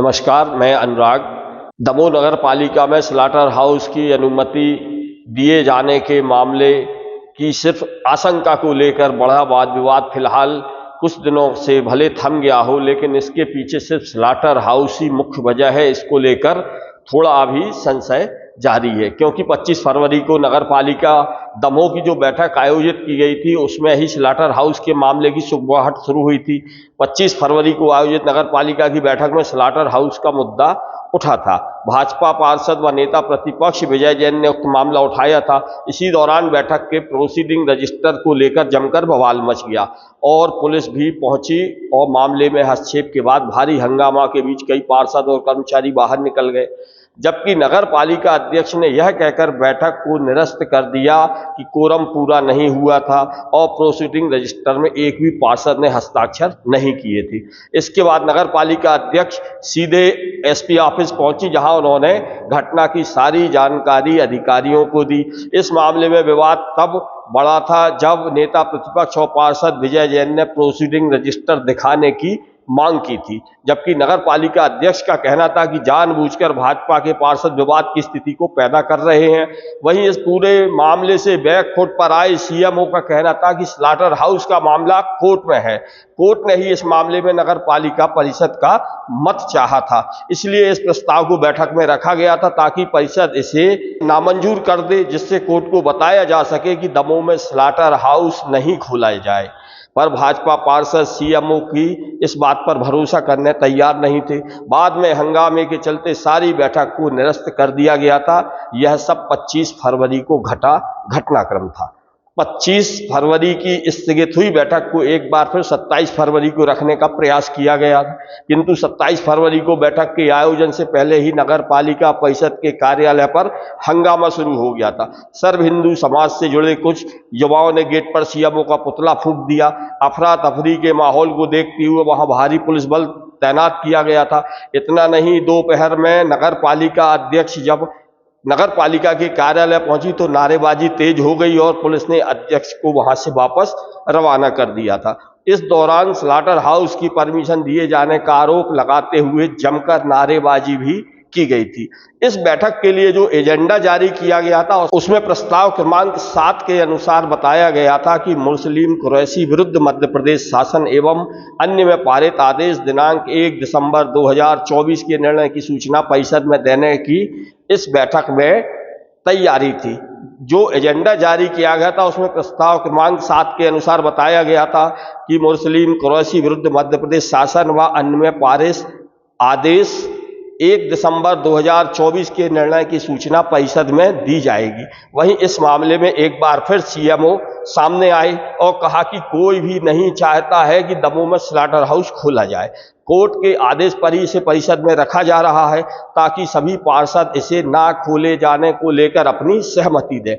नमस्कार, मैं अनुराग। दमोह नगर पालिका में स्लॉटर हाउस की अनुमति दिए जाने के मामले की सिर्फ आशंका को लेकर बड़ा वाद विवाद फिलहाल कुछ दिनों से भले थम गया हो, लेकिन इसके पीछे सिर्फ स्लॉटर हाउस ही मुख्य वजह है। इसको लेकर थोड़ा अभी संशय जारी है, क्योंकि 25 फरवरी को नगर पालिका दमोह की जो बैठक आयोजित की गई थी उसमें ही स्लॉटर हाउस के मामले की सुगबुगाहट शुरू हुई थी। 25 फरवरी को आयोजित नगर पालिका की बैठक में स्लॉटर हाउस का मुद्दा उठा था। भाजपा पार्षद व नेता प्रतिपक्ष विजय जैन ने उक्त मामला उठाया था। इसी दौरान बैठक के प्रोसीडिंग रजिस्टर को लेकर जमकर बवाल मच गया और पुलिस भी पहुंची और मामले में हस्तक्षेप के बाद भारी हंगामा के बीच कई पार्षद और कर्मचारी बाहर निकल गए, जबकि नगर पालिका अध्यक्ष ने यह कहकर बैठक को निरस्त कर दिया कि कोरम पूरा नहीं हुआ था और प्रोसीडिंग रजिस्टर में एक भी पार्षद ने हस्ताक्षर नहीं किए थे। इसके बाद नगर पालिका अध्यक्ष सीधे एसपी ऑफिस पहुंची, जहां उन्होंने घटना की सारी जानकारी अधिकारियों को दी। इस मामले में विवाद तब बढ़ा था जब नेता प्रतिपक्ष और पार्षद विजय जैन ने प्रोसीडिंग रजिस्टर दिखाने की मांग की थी, जबकि नगर पालिका अध्यक्ष का कहना था कि जानबूझकर भाजपा के पार्षद विवाद की स्थिति को पैदा कर रहे हैं। वहीं इस पूरे मामले से बैकफुट पर आए सीएमओ का कहना था कि स्लॉटर हाउस का मामला कोर्ट में है, कोर्ट ने ही इस मामले में नगर पालिका परिषद का मत चाहा था, इसलिए इस प्रस्ताव को बैठक में रखा गया था ताकि परिषद इसे नामंजूर कर दे, जिससे कोर्ट को बताया जा सके कि दमोह में स्लॉटर हाउस नहीं खोला जाए। पर भाजपा पार्षद सीएमओ की इस बात पर भरोसा करने तैयार नहीं थे। बाद में हंगामे के चलते सारी बैठक को निरस्त कर दिया गया था। यह सब 25 फरवरी को घटा घटनाक्रम था। 25 फरवरी की स्थगित हुई बैठक को एक बार फिर 27 फरवरी को रखने का प्रयास किया गया, किंतु 27 फरवरी को बैठक के आयोजन से पहले ही नगर पालिका परिषद के कार्यालय पर हंगामा शुरू हो गया था। सर्व हिंदू समाज से जुड़े कुछ युवाओं ने गेट पर सीएमओ का पुतला फूंक दिया। अफरा तफरी के माहौल को देखते हुए वहां भारी पुलिस बल तैनात किया गया था। इतना नहीं, दोपहर में नगर पालिका अध्यक्ष जब नगर पालिका के कार्यालय पहुंची तो नारेबाजी तेज हो गई और पुलिस ने अध्यक्ष को वहां से वापस रवाना कर दिया था। इस दौरान स्लॉटर हाउस की परमिशन दिए जाने का आरोप लगाते हुए जमकर नारेबाजी भी की गई थी। इस बैठक के लिए जो एजेंडा जारी किया गया था उसमें प्रस्ताव क्रमांक 7 के अनुसार बताया गया था कि मुस्लिम कुरैशी विरुद्ध मध्य प्रदेश शासन एवं अन्य में पारित आदेश दिनांक 1 दिसंबर 2024 के निर्णय की सूचना परिषद में देने की इस बैठक में तैयारी थी। जो एजेंडा जारी किया गया था उसमें प्रस्ताव क्रमांक 7 के अनुसार बताया गया था कि मुस्लिम कुरैशी विरुद्ध मध्य प्रदेश शासन व अन्य में पारित आदेश 1 दिसंबर 2024 के निर्णय की सूचना परिषद में दी जाएगी। वहीं इस मामले में एक बार फिर सीएमओ सामने आए और कहा कि कोई भी नहीं चाहता है कि दमोह में स्लॉटर हाउस खोला जाए। कोर्ट के आदेश पर ही इसे परिषद में रखा जा रहा है ताकि सभी पार्षद इसे ना खोले जाने को लेकर अपनी सहमति दें।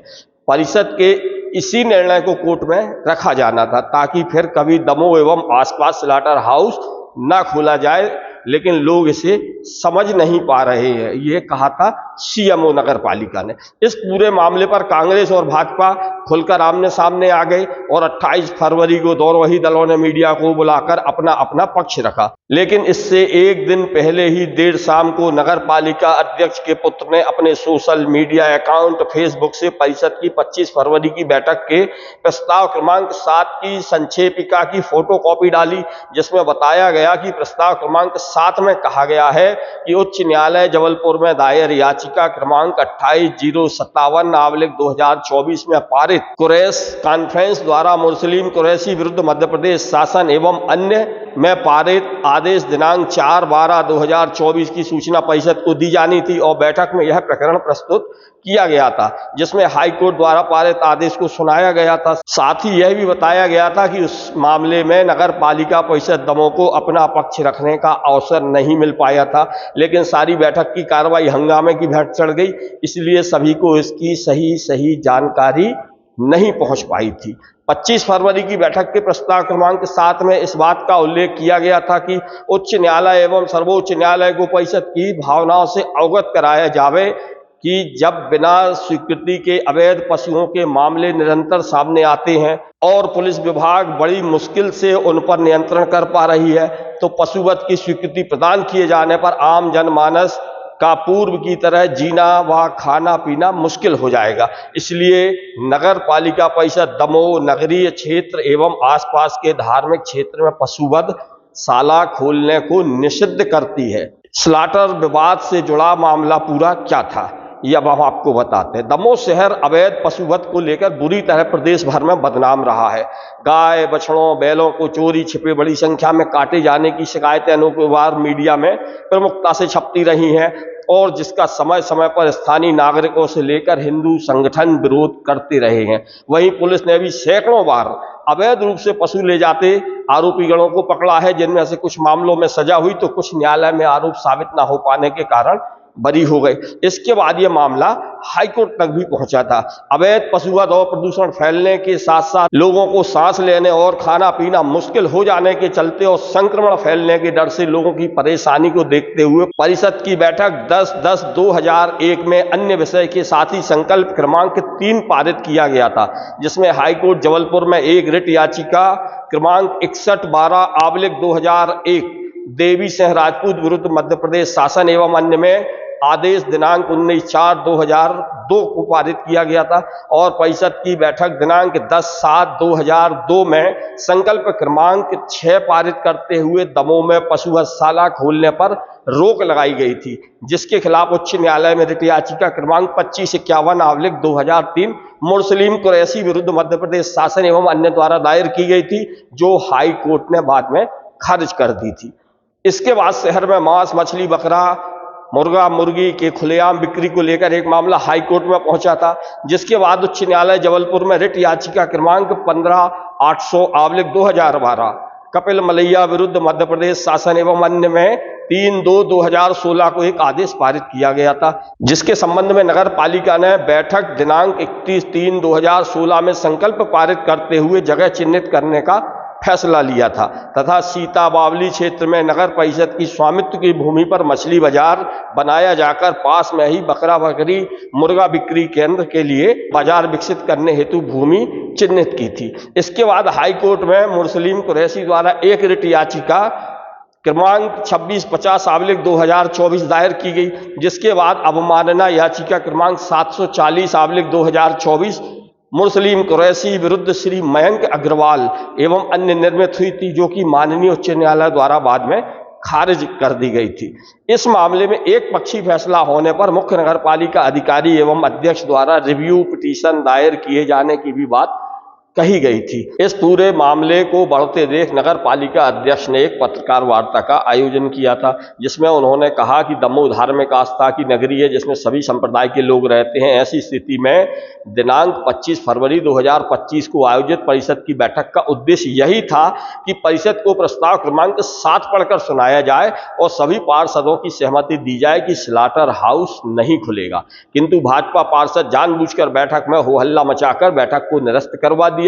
परिषद के इसी निर्णय को कोर्ट में रखा जाना था ताकि फिर कभी दमोह एवं आसपास स्लॉटर हाउस ना खोला जाए, लेकिन लोग इसे समझ नहीं पा रहे हैं, ये कहा था सीएमओ नगर पालिका ने। इस पूरे मामले पर कांग्रेस और भाजपा खुलकर आमने सामने आ गए और 28 फरवरी को दोनों ही दलों ने मीडिया को बुलाकर अपना अपना पक्ष रखा। लेकिन इससे एक दिन पहले ही देर शाम को नगर पालिका अध्यक्ष के पुत्र ने अपने सोशल मीडिया अकाउंट फेसबुक से परिषद की 25 फरवरी की बैठक के प्रस्ताव क्रमांक 7 की संक्षेपिका की फोटोकॉपी डाली, जिसमें बताया गया कि प्रस्ताव क्रमांक 7 में कहा गया है कि उच्च न्यायालय जबलपुर में दायर याचिका क्रमांक 28/057/2024 में पारित कुरैश कॉन्फ्रेंस द्वारा मुस्लिम कुरैशी विरुद्ध मध्य प्रदेश शासन एवं अन्य में पारित आदेश दिनांक 4/12/2024 की सूचना परिषद को दी जानी थी और बैठक में यह प्रकरण प्रस्तुत किया गया था, जिसमें हाईकोर्ट द्वारा पारित आदेश को सुनाया गया था। साथ ही यह भी बताया गया था कि उस मामले में नगर पालिका परिषद दमोह को अपना पक्ष रखने का अवसर नहीं मिल पाया था, लेकिन सारी बैठक की कार्रवाई हंगामे की भेंट चढ़ गई, इसलिए सभी को इसकी सही जानकारी नहीं पहुंच पाई थी। 25 फरवरी की बैठक के प्रस्ताव क्रमांक 7 में इस बात का उल्लेख किया गया था कि उच्च न्यायालय एवं सर्वोच्च न्यायालय को परिषद की भावनाओं से अवगत कराया जावे कि जब बिना स्वीकृति के अवैध पशुओं के मामले निरंतर सामने आते हैं और पुलिस विभाग बड़ी मुश्किल से उन पर नियंत्रण कर पा रही है, तो पशुवध की स्वीकृति प्रदान किए जाने पर आम जनमानस का पूर्व की तरह जीना व खाना पीना मुश्किल हो जाएगा। इसलिए नगर पालिका परिषद दमोह नगरीय क्षेत्र एवं आसपास के धार्मिक क्षेत्र में पशुवध शाला खोलने को निषिद्ध करती है। स्लॉटर विवाद से जुड़ा मामला पूरा क्या था, ये अब हम आपको बताते हैं। दमोह शहर अवैध पशुवध को लेकर बुरी तरह प्रदेश भर में बदनाम रहा है। गाय बछड़ों बैलों को चोरी छिपे बड़ी संख्या में काटे जाने की शिकायतें अनेकों बार मीडिया में प्रमुखता से छपती रही हैं और जिसका समय समय पर स्थानीय नागरिकों से लेकर हिंदू संगठन विरोध करते रहे हैं। वहीं पुलिस ने भी सैकड़ों बार अवैध रूप से पशु ले जाते आरोपीगणों को पकड़ा है, जिनमें से कुछ मामलों में सजा हुई तो कुछ न्यायालय में आरोप साबित न हो पाने के कारण बरी हो गए। इसके बाद यह मामला हाईकोर्ट तक भी पहुंचा था। अवैध पशुवध और प्रदूषण फैलने के साथ साथ लोगों को सांस लेने और खाना पीना मुश्किल हो जाने के चलते और संक्रमण फैलने के डर से लोगों की परेशानी को देखते हुए परिषद की बैठक 10/10/2001 में अन्य विषय के साथ ही संकल्प क्रमांक 3 पारित किया गया था, जिसमें हाईकोर्ट जबलपुर में एक रिट याचिका क्रमांक 61/12/2001 देवी सिंह राजपूत विरुद्ध मध्य प्रदेश शासन एवं अन्य में आदेश दिनांक 19/4/2002 को पारित किया गया था और परिषद की बैठक दिनांक 10/7/2002 में संकल्प क्रमांक 6 पारित करते हुए दमोह में पशुवधशाला खोलने पर रोक लगाई गई थी, जिसके खिलाफ उच्च न्यायालय में रिट याचिका क्रमांक 2551/2003 मुस्लिम कुरैशी विरुद्ध मध्य प्रदेश शासन एवं अन्य द्वारा दायर की गई थी, जो हाई कोर्ट ने बाद में खारिज कर दी थी। इसके बाद शहर में मांस मछली बकरा मुर्गा मुर्गी के खुलेआम बिक्री को लेकर एक मामला हाई कोर्ट में पहुंचा था, जिसके बाद उच्च न्यायालय जबलपुर में रिट याचिका क्रमांक 15/800/2012 कपिल मलैया विरुद्ध मध्य प्रदेश शासन एवं अन्य में 3/2/2016 को एक आदेश पारित किया गया था, जिसके संबंध में नगर पालिका ने बैठक दिनांक 31/3/2016 में संकल्प पारित करते हुए जगह चिन्हित करने का फैसला लिया था तथा सीता बावली क्षेत्र में नगर परिषद की स्वामित्व की भूमि पर मछली बाजार बनाया जाकर पास में ही बकरा बकरी मुर्गा बिक्री केंद्र के लिए बाजार विकसित करने हेतु भूमि चिन्हित की थी। इसके बाद हाई कोर्ट में मुस्लिम कुरैशी द्वारा एक रिट याचिका क्रमांक 2650/2024 दायर की गई, जिसके बाद अवमानना याचिका क्रमांक 740/2024 मुस्लिम कुरैशी विरुद्ध श्री मयंक अग्रवाल एवं अन्य निर्मित हुई थी, जो कि माननीय उच्च न्यायालय द्वारा बाद में खारिज कर दी गई थी। इस मामले में एक पक्षी फैसला होने पर मुख्य नगर पालिका अधिकारी एवं अध्यक्ष द्वारा रिव्यू पिटीशन दायर किए जाने की भी बात कही गई थी। इस पूरे मामले को बढ़ते देख नगर पालिका अध्यक्ष ने एक पत्रकार वार्ता का आयोजन किया था, जिसमें उन्होंने कहा कि दमोह धार्मिक आस्था की नगरी है, जिसमें सभी संप्रदाय के लोग रहते हैं। ऐसी स्थिति में दिनांक 25 फरवरी 2025 को आयोजित परिषद की बैठक का उद्देश्य यही था कि परिषद को प्रस्ताव क्रमांक 7 पढ़कर सुनाया जाए और सभी पार्षदों की सहमति दी जाए कि स्लॉटर हाउस नहीं खुलेगा, किंतु भाजपा पार्षद जानबूझकर बैठक में हो हल्ला मचाकर बैठक को निरस्त करवा दिया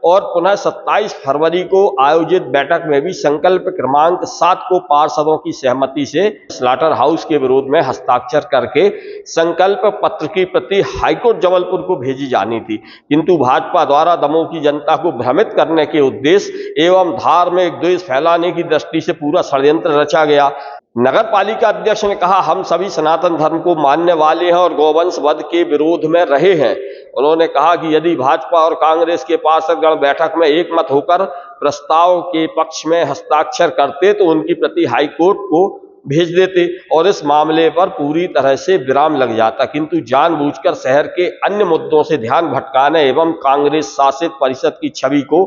और पुनः 27 फरवरी को आयोजित बैठक में भी संकल्प क्रमांक 7 को पार्षदों की सहमति से स्लॉटर हाउस के विरोध में हस्ताक्षर करके संकल्प पत्र की प्रति हाईकोर्ट जबलपुर को भेजी जानी थी, किंतु भाजपा द्वारा दमोह की जनता को भ्रमित करने के उद्देश्य एवं धार्मिक द्वेष फैलाने की दृष्टि से पूरा षड्यंत्र रचा गया। नगर पालिका अध्यक्ष ने कहा, हम सभी सनातन धर्म को मानने वाले हैं और गौवंश वध के विरोध में रहे हैं। उन्होंने कहा कि यदि भाजपा और कांग्रेस के पार्षदगण बैठक में एक मत होकर प्रस्ताव के पक्ष में हस्ताक्षर करते तो उनकी प्रति हाईकोर्ट को भेज देते और इस मामले पर पूरी तरह से विराम लग जाता, किंतु जानबूझकर शहर के अन्य मुद्दों से ध्यान भटकाने एवं कांग्रेस शासित परिषद की छवि को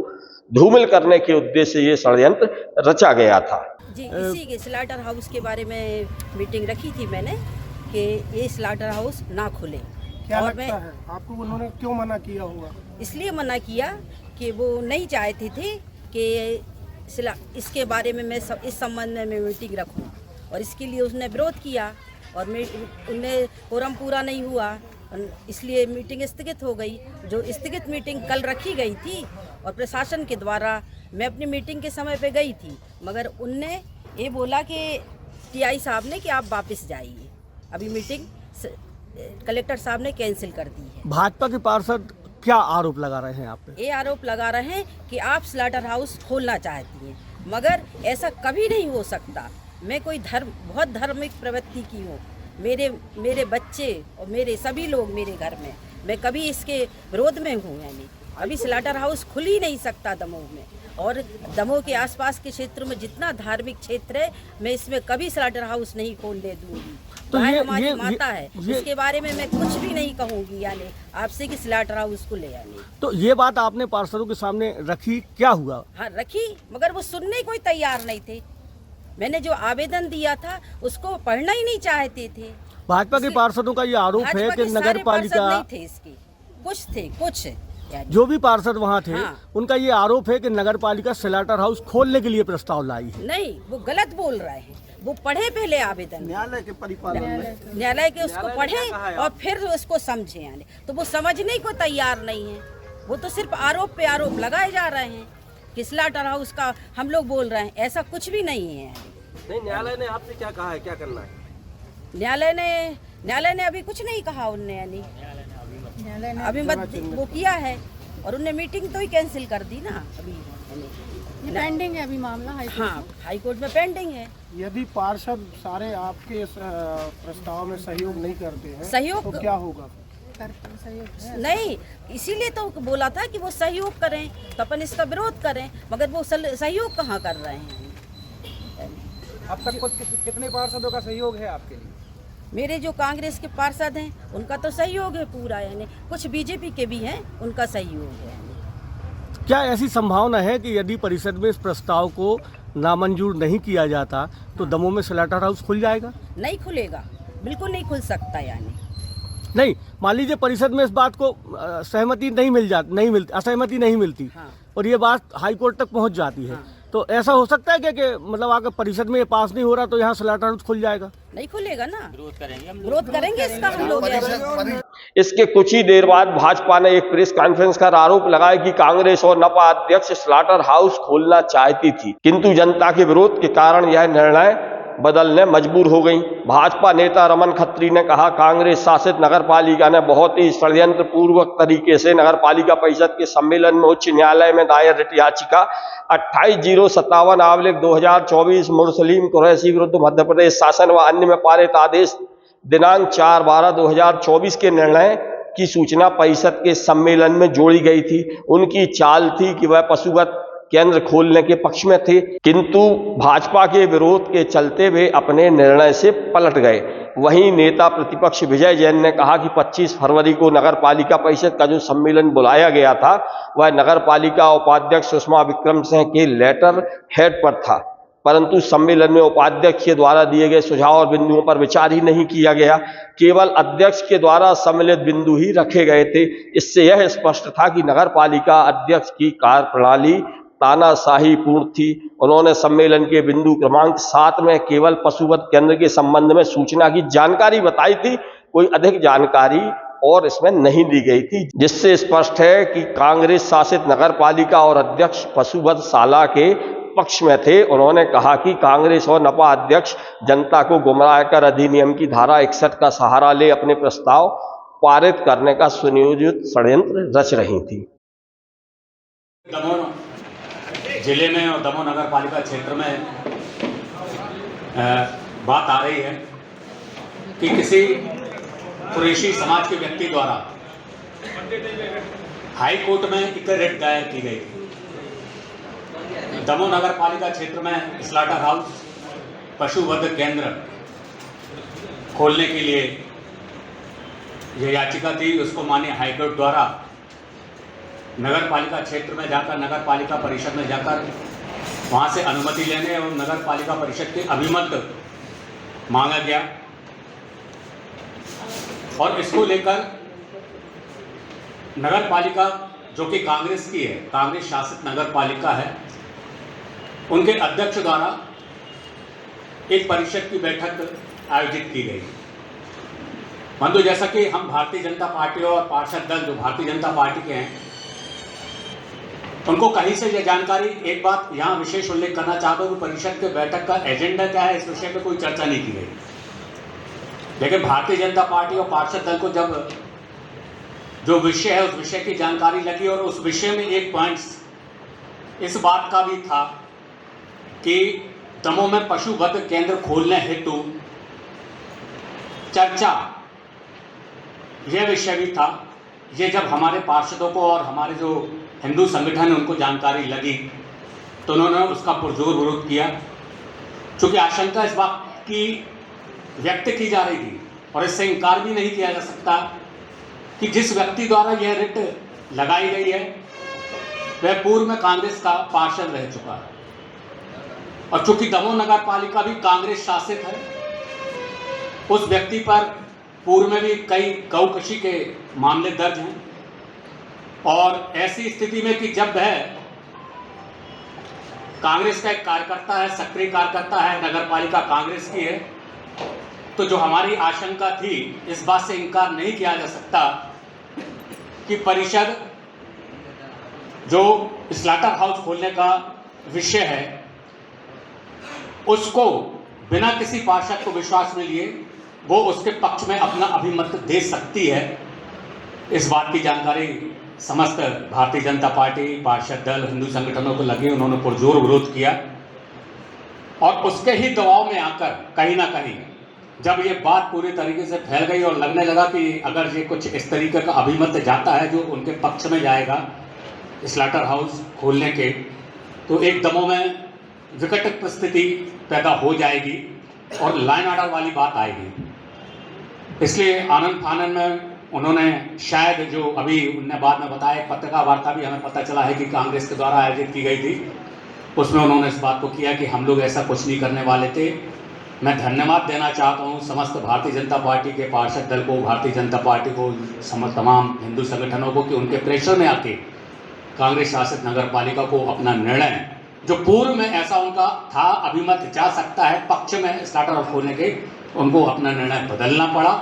धूमिल करने के उद्देश्य से ये षड्यंत्र रचा गया था। जी, इसी के स्लॉटर हाउस के बारे में मीटिंग रखी थी मैंने कि ये स्लॉटर हाउस ना खुले। क्या लगता है आपको उन्होंने क्यों मना किया होगा? इसलिए मना किया कि वो नहीं चाहती थी कि इसके बारे में मैं इस संबंध में मीटिंग रखूं और इसके लिए उसने विरोध किया और उन्हें कोरम पूरा नहीं हुआ, इसलिए मीटिंग स्थगित हो गई। जो स्थगित मीटिंग कल रखी गई थी और प्रशासन के द्वारा मैं अपनी मीटिंग के समय पे गई थी, मगर उनने ये बोला कि टीआई साहब ने कि आप वापस जाइए, अभी मीटिंग कलेक्टर साहब ने कैंसिल कर दी है। भाजपा के पार्षद क्या आरोप लगा रहे हैं आप पे? ये आरोप लगा रहे हैं कि आप स्लाटर हाउस खोलना चाहती हैं, मगर ऐसा कभी नहीं हो सकता। मैं कोई बहुत धार्मिक प्रवृत्ति की हूँ, मेरे बच्चे और मेरे सभी लोग मेरे घर में, मैं कभी इसके विरोध में हूँ। यानी अभी स्लाटर हाउस खुल ही नहीं सकता दमोह में, और दमोह के आसपास के क्षेत्र में जितना धार्मिक क्षेत्र है, मैं इसमें कभी स्लाटर हाउस नहीं खोलने दूंगी। तो गाय ये हमारी माता है, ये इसके बारे में मैं कुछ भी नहीं कहूँगी यानी आपसे कि स्लाटर हाउस खुले यानी। तो ये बात आपने पार्षदों के सामने रखी, क्या हुआ? हाँ रखी, मगर वो सुनने को ही तैयार नहीं थे। मैंने जो आवेदन दिया था उसको पढ़ना ही नहीं चाहते थे। भाजपा के पार्षदों का ये आरोप है कि नगर पालिका, नहीं थे इसके, कुछ थे कुछ यानी। जो भी पार्षद वहाँ थे, हाँ। उनका ये आरोप है कि नगर पालिका स्लाटर हाउस खोलने के लिए प्रस्ताव लाई है। नहीं, वो गलत बोल रहे हैं। वो पढ़े पहले आवेदन, न्यायालय के परिपालन में, न्यायालय के उसको पढ़े और फिर उसको समझे यानी। तो वो समझने को तैयार नहीं है। वो तो सिर्फ आरोप पे आरोप लगाए जा रहे हैं कि स्लाटर हाउस का हम लोग बोल रहे हैं, ऐसा कुछ भी नहीं है यानी। नहीं, न्यायालय ने आपसे क्या कहा है, क्या करना है? न्यायालय ने अभी कुछ नहीं कहा। उनने यानी अभी मत वो किया है, और उनने मीटिंग तो ही कैंसिल कर दी ना अभी। पेंडिंग है अभी मामला हाई कोर्ट में पेंडिंग है। यदि पार्षद सारे आपके इस प्रस्ताव में सहयोग नहीं करते हैं, सहयोग तो क्या होगा? नहीं, इसीलिए तो बोला था कि वो सहयोग करें तो अपन इसका विरोध करें, मगर वो सहयोग कहाँ कर रहे हैं। अब तक कितने पार्षदों का सहयोग है आपके लिए? मेरे जो कांग्रेस के पार्षद हैं उनका तो सहयोग है पूरा, यानी कुछ बीजेपी के भी हैं, उनका सहयोग है। क्या ऐसी संभावना है कि यदि परिषद में इस प्रस्ताव को नामंजूर नहीं किया जाता तो दमोह में स्लाटर हाउस खुल जाएगा? नहीं खुलेगा, बिल्कुल नहीं खुल सकता। यानी नहीं, मान लीजिए परिषद में इस बात को सहमति नहीं मिलती, असहमति नहीं मिलती, हाँ। और ये बात हाई कोर्ट तक पहुंच जाती है, हाँ। तो ऐसा हो सकता है कि मतलब अगर परिषद में ये पास नहीं हो रहा तो यहाँ स्लाटर हाउस खुल जाएगा? नहीं खुलेगा ना, विरोध करेंगे इसका हम लोग। इसके कुछ ही देर बाद भाजपा ने एक प्रेस कॉन्फ्रेंस कर आरोप लगाया कि कांग्रेस और नपा अध्यक्ष स्लाटर हाउस खोलना चाहती थी, किंतु जनता के विरोध के कारण यह निर्णय बदलने मजबूर हो गई। भाजपा नेता रमन खत्री ने कहा, कांग्रेस शासित नगर पालिका ने बहुत ही षड्यंत्र पूर्वक तरीके से नगर पालिका परिषद के सम्मेलन में उच्च न्यायालय में दायर रिट याचिका 28/057/2024 मुरसलीम कुरैशी विरुद्ध मध्य प्रदेश शासन व अन्य में पारित आदेश दिनांक 4/12/2024 के निर्णय की सूचना परिषद के सम्मेलन में जोड़ी गई थी। उनकी चाल थी कि वह पशुवत केंद्र खोलने के पक्ष में थे, किंतु भाजपा के विरोध के चलते वे अपने निर्णय से पलट गए। वहीं नेता प्रतिपक्ष विजय जैन ने कहा कि 25 फरवरी को नगर पालिका परिषद का जो सम्मेलन बुलाया गया था वह नगर पालिका उपाध्यक्ष सुषमा विक्रम सिंह के लेटर हेड पर था, परंतु सम्मेलन में उपाध्यक्ष के द्वारा दिए गए सुझाव और बिंदुओं पर विचार ही नहीं किया गया, केवल अध्यक्ष के द्वारा सम्मिलित बिंदु ही रखे गए थे। इससे यह स्पष्ट था कि नगर पालिका अध्यक्ष की कार्यप्रणाली तानाशाही पूर्ण थी। उन्होंने सम्मेलन के बिंदु क्रमांक 7 में केवल पशुवत केंद्र के संबंध में सूचना की जानकारी बताई थी, कोई अधिक जानकारी और इसमें नहीं दी गई थी, जिससे स्पष्ट है कि कांग्रेस शासित नगर पालिका और अध्यक्ष पशुवत शाला के पक्ष में थे। उन्होंने कहा कि कांग्रेस और नपा अध्यक्ष जनता को गुमराह कर अधिनियम की धारा 61 का सहारा ले अपने प्रस्ताव पारित करने का सुनियोजित षड्यंत्र रच रही थी। दमोह जिले में और दमोह नगर पालिका क्षेत्र में बात आ रही है कि किसी कुरैशी समाज के व्यक्ति द्वारा हाई कोर्ट में एक रिट दायर की गई थी। दमोह नगर पालिका क्षेत्र में स्लाटर हाउस पशुवध केंद्र खोलने के लिए यह याचिका थी। उसको माननीय हाईकोर्ट द्वारा नगर पालिका क्षेत्र में जाकर नगर पालिका परिषद में जाकर वहां से अनुमति लेने और नगर पालिका परिषद के अभिमत मांगा गया, और इसको लेकर नगर पालिका जो कि कांग्रेस की है, कांग्रेस शासित नगर पालिका है, उनके अध्यक्ष द्वारा एक परिषद की बैठक आयोजित की गई। बंधु, जैसा कि हम भारतीय जनता पार्टी और पार्षद दल जो भारतीय जनता पार्टी के हैं, उनको कहीं से यह जानकारी, एक बात यहाँ विशेष उल्लेख करना चाहता हूँ कि परिषद के बैठक का एजेंडा क्या है, इस विषय पर कोई चर्चा नहीं की गई। लेकिन भारतीय जनता पार्टी और पार्षद दल को जब जो विषय है उस विषय की जानकारी लगी और उस विषय में एक पॉइंट इस बात का भी था कि दमोह में पशुवध केंद्र खोलने हेतु चर्चा, यह विषय भी था। ये जब हमारे पार्षदों को और हमारे जो हिंदू संगठन है उनको जानकारी लगी तो उन्होंने उसका पुरजोर विरोध किया, क्योंकि आशंका इस बात की व्यक्त की जा रही थी और इससे इनकार भी नहीं किया जा सकता कि जिस व्यक्ति द्वारा यह रिट लगाई गई है वह पूर्व में कांग्रेस का पार्षद रह चुका है और चूंकि दमोह नगर पालिका भी कांग्रेस शासित है, उस व्यक्ति पर पूर्व में भी कई गौकशी के मामले दर्ज हैं और ऐसी स्थिति में कि जब वह कांग्रेस का एक कार्यकर्ता है, सक्रिय कार्यकर्ता है, नगर पालिका कांग्रेस की है, तो जो हमारी आशंका थी इस बात से इनकार नहीं किया जा सकता कि परिषद जो स्लाटर हाउस खोलने का विषय है उसको बिना किसी पार्षद को विश्वास में लिए वो उसके पक्ष में अपना अभिमत दे सकती है। इस बात की जानकारी समस्त भारतीय जनता पार्टी, पार्षद दल, हिंदू संगठनों को लगी। उन्होंने पुरजोर विरोध किया और उसके ही दबाव में आकर कहीं ना कहीं जब ये बात पूरी तरीके से फैल गई और लगने लगा कि अगर ये कुछ इस तरीके का अभिमत जाता है जो उनके पक्ष में जाएगा स्लाटर हाउस खोलने के, तो एक दमोह में विकट परिस्थिति पैदा हो जाएगी और लाइन ऑर्डर वाली बात आएगी। इसलिए आनंद फानन में उन्होंने शायद जो अभी उनने बाद में बताया, पत्रकार वार्ता भी हमें पता चला है कि कांग्रेस के द्वारा आयोजित की गई थी, उसमें उन्होंने इस बात को किया कि हम लोग ऐसा कुछ नहीं करने वाले थे। मैं धन्यवाद देना चाहता हूँ समस्त भारतीय जनता पार्टी के पार्षद दल को, भारतीय जनता पार्टी को, तमाम हिंदू संगठनों को कि उनके प्रेशर में आके कांग्रेस शासित नगर पालिका को अपना निर्णय जो पूर्व में ऐसा उनका था अभिमत जा सकता है पक्ष में स्लाटर हाउस खोलने के, उनको अपना निर्णय बदलना पड़ा।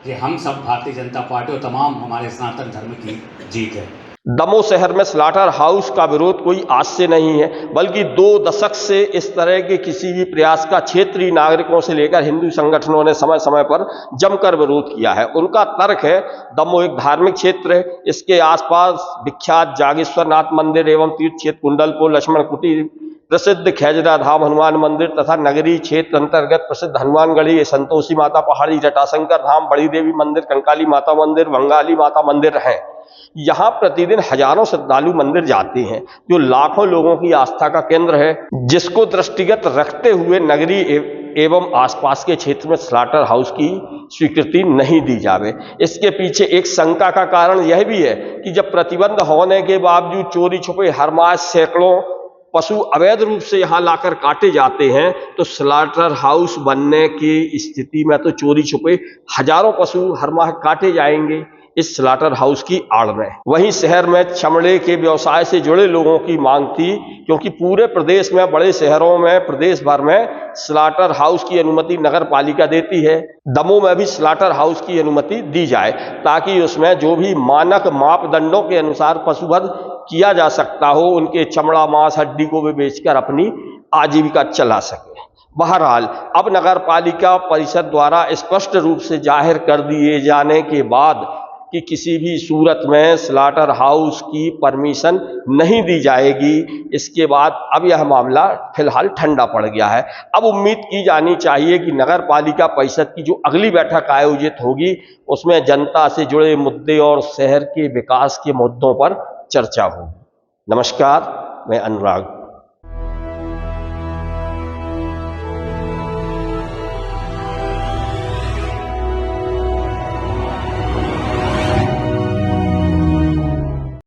ये हम सब भारतीय जनता पार्टी और तमाम हमारे सनातन धर्म की जीत है। दमोह शहर में स्लाटर हाउस का विरोध कोई आज से नहीं है, बल्कि 2 दशक से इस तरह के किसी भी प्रयास का क्षेत्रीय नागरिकों से लेकर हिंदू संगठनों ने समय समय पर जमकर विरोध किया है। उनका तर्क है दमोह एक धार्मिक क्षेत्र है, इसके आसपास विख्यात जागेश्वरनाथ मंदिर एवं तीर्थ क्षेत्र कुंडलपुर, लक्ष्मण कुटी, प्रसिद्ध खेजरा धाम हनुमान मंदिर तथा नगरीय क्षेत्र अंतर्गत प्रसिद्ध हनुमानगढ़ी, संतोषी माता पहाड़ी, जटाशंकर धाम, बड़ी देवी मंदिर, कंकाली माता मंदिर, बंगाली माता मंदिर हैं। यहाँ प्रतिदिन हजारों श्रद्धालु मंदिर जाते हैं जो लाखों लोगों की आस्था का केंद्र है, जिसको दृष्टिगत रखते हुए नगरीय एवं आसपास के क्षेत्र में स्लाटर हाउस की स्वीकृति नहीं दी जावे। इसके पीछे एक शंका का कारण यह भी है कि जब प्रतिबंध होने के बावजूद चोरी छुपे हर माह सैकड़ों पशु अवैध रूप से यहाँ लाकर काटे जाते हैं, तो स्लाटर हाउस बनने की स्थिति में तो चोरी छुपे हजारों पशु हर माह काटे जाएंगे इस स्लाटर हाउस की आड़ में। वहीं शहर में चमड़े के व्यवसाय से जुड़े लोगों की मांग थी, क्योंकि पूरे प्रदेश में, बड़े शहरों में, प्रदेश भर में स्लाटर हाउस की अनुमति नगर पालिका देती है। दमोह में भी स्लाटर हाउस की अनुमति दी जाए ताकि उसमें जो भी मानक मापदंडों के अनुसार पशुवध किया जा सकता हो, उनके चमड़ा, मांस, हड्डी को वे बेचकर अपनी आजीविका चला सके। बहरहाल अब नगर पालिका परिषद द्वारा स्पष्ट रूप से जाहिर कर दिए जाने के बाद कि किसी भी सूरत में स्लाटर हाउस की परमिशन नहीं दी जाएगी, इसके बाद अब यह मामला फिलहाल ठंडा पड़ गया है। अब उम्मीद की जानी चाहिए कि नगर पालिका परिषद की जो अगली बैठक आयोजित होगी उसमें जनता से जुड़े मुद्दे और शहर के विकास के मुद्दों पर चर्चा होगी। नमस्कार, मैं अनुराग।